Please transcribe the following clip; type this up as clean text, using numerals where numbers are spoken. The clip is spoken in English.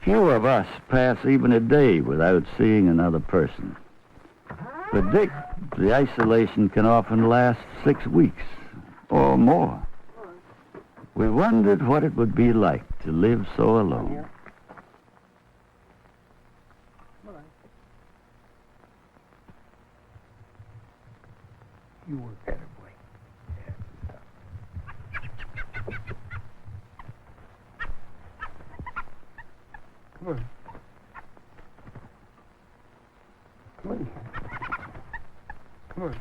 Few of us pass even a day without seeing another person. For Dick, the isolation can often last 6 weeks or more. We wondered what it would be like to live so alone. You work better, boy. Come on. Come on. Come on.